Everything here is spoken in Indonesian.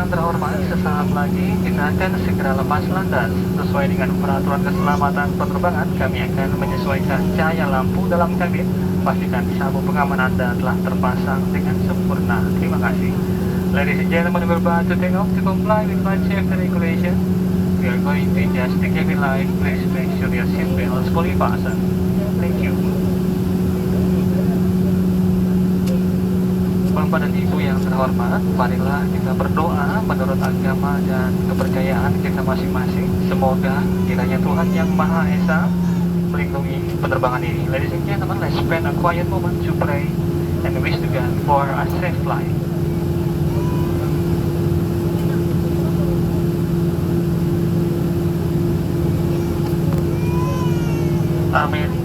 yang terhormat, sesaat lagi kita akan segera lepas landas. Sesuai dengan peraturan keselamatan penerbangan, kami akan menyesuaikan cahaya lampu dalam kabin. Pastikan sabuk pengaman Anda telah terpasang dengan sempurna. Terima kasih. Ladies and gentlemen, we're about to take off to comply with flight safety regulation. We are going to adjust the cabin light. Please make sure your seat belts fully fastened. Thank you. Bapak dan Ibu yang terhormat, marilah kita berdoa menurut agama dan kepercayaan kita masing-masing. Semoga kiranya Tuhan Yang Maha Esa melindungi penerbangan ini. Ladies and gentlemen, let's spend a quiet moment to pray and wish to God for a safe flight. Amin.